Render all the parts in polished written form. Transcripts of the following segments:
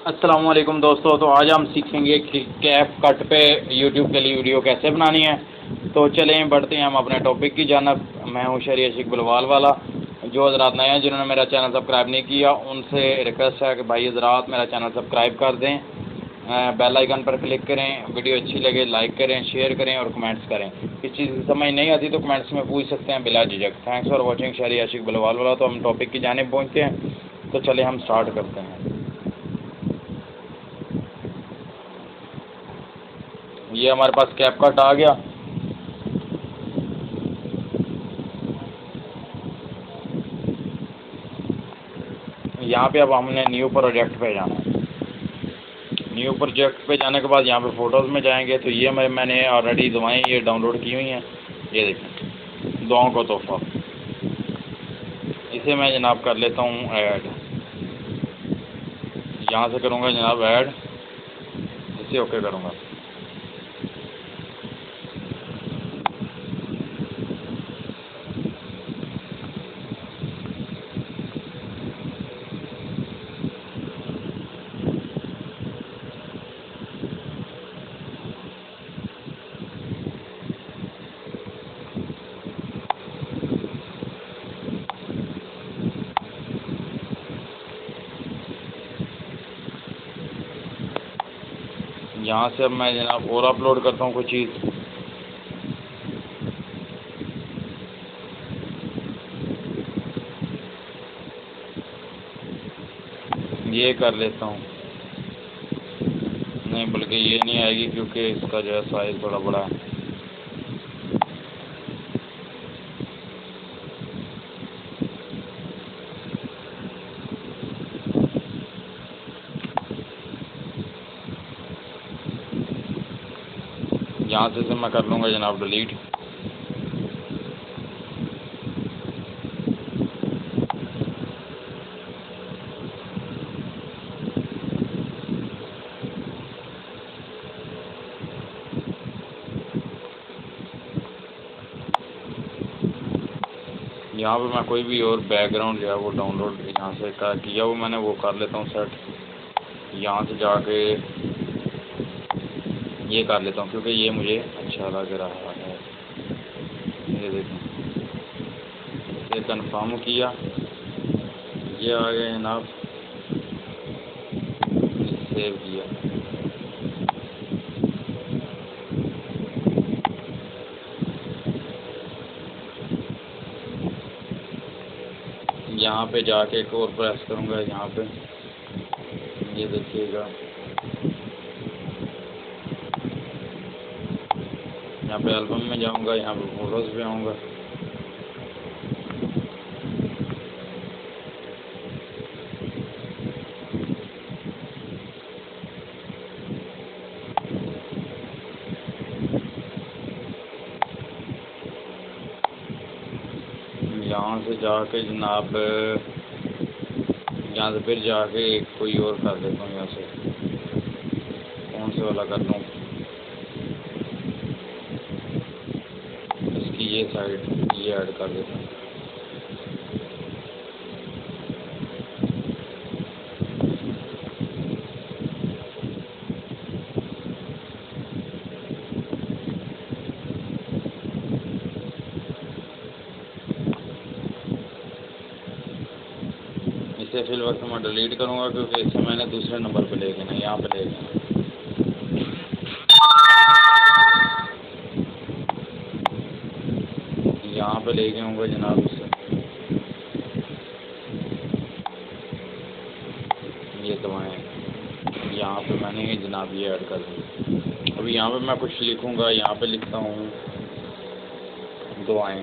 अस्सलाम वालेकुम दोस्तों। तो आज हम सीखेंगे कि कैप कट पे यूट्यूब के लिए वीडियो कैसे बनानी है। तो चलें बढ़ते हैं हम अपने टॉपिक की जानब। मैं हूं शहरी आशिक बिलवाल वाला। जो हज़रात नए हैं जिन्होंने मेरा चैनल सब्सक्राइब नहीं किया उनसे रिक्वेस्ट है कि भाई हज़रात मेरा चैनल सब्सक्राइब कर दें, बेल आइकन पर क्लिक करें, वीडियो अच्छी लगे लाइक करें, शेयर करें और कमेंट्स करें। किस चीज़ की समझ नहीं आती तो कमेंट्स में पूछ सकते हैं बिला झिझक। थैंक्स फॉर वॉचिंग शहरी आशिक बिलवाल वाला। तो हम टॉपिक की जानिब पहुँचते हैं। तो चले हम स्टार्ट करते हैं। ये हमारे पास कैप कट आ गया। यहाँ पे अब हमने न्यू प्रोजेक्ट पे जाना है। न्यू प्रोजेक्ट पे जाने के बाद यहाँ पे फ़ोटोज़ में जाएंगे तो ये मैंने ऑलरेडी दुआएं ये डाउनलोड की हुई हैं। ये देखें, दुआओं का तोहफ़ा। इसे मैं जनाब कर लेता हूँ ऐड। यहाँ से करूँगा जनाब ऐड, इसे ओके करूँगा। यहाँ से अब मैं जनाब और अपलोड करता हूँ कोई चीज़। ये कर लेता हूँ, नहीं बल्कि ये नहीं आएगी क्योंकि इसका जो है साइज़ थोड़ा बड़ा है। यहाँ से इसे मैं कर लूँगा जनाब डिलीट। यहाँ पे मैं कोई भी और बैकग्राउंड जो है वो डाउनलोड यहाँ से किया वो मैंने वो कर लेता हूँ सेट। यहाँ से जाके ये कर लेता हूँ क्योंकि ये मुझे अच्छा लग रहा है। ये देखें, ये कंफर्म किया, ये आ गया जनाब, सेव किया। यहाँ पे जाके एक और प्रेस करूँगा यहाँ पे, ये देखिएगा यहाँ पे एल्बम में जाऊँगा, यहाँ पे फोटोज़ पे आऊँगा। यहाँ से जाके जनाब यहाँ से फिर जाके एक कोई और कर देता हूँ। यहाँ से कौन से वाला कर लूँ, इसकी ये साइड ये ऐड कर देता हूँ। इसे फिल वक्त मैं डिलीट करूँगा क्योंकि इसे मैंने दूसरे नंबर पे ले गया, यहाँ पे ले गया। यहाँ पे ले गया हूँगा जनाब इसे, ये दवाएँ यहाँ पे मैंने जनाब ये ऐड कर दी। अभी यहाँ पे मैं कुछ लिखूँगा, यहाँ पे लिखता हूँ दुआएं।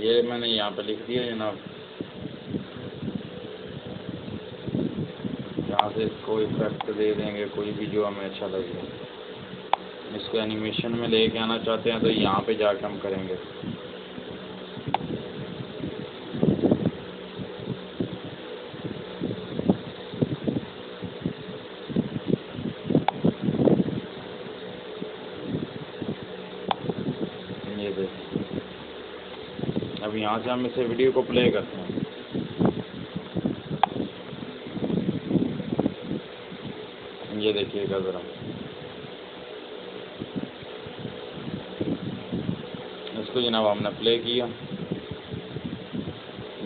ये मैंने यहाँ पे लिख दिया जनाब। यहाँ से इसको इफेक्ट दे देंगे कोई भी जो हमें अच्छा लगे। इसको एनिमेशन में लेके आना चाहते हैं तो यहाँ पे जाके हम करेंगे। ये देखिए, अब यहाँ से हम इसे वीडियो को प्ले करते हैं। ये देखिएगा ज़रा, इसको जनाब हमने प्ले किया।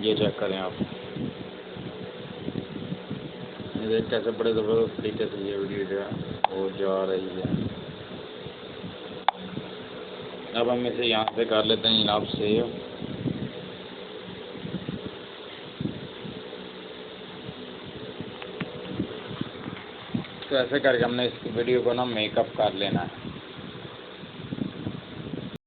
ये चेक करें आप, ये देख कैसे बड़े ज़बरदस्त तरीके से ये वीडियो जो है वो जा रही है। अब हम इसे यहाँ से कर लेते हैं जनाब सेव। तो ऐसे करके हमने इस वीडियो को ना मेकअप कर लेना है।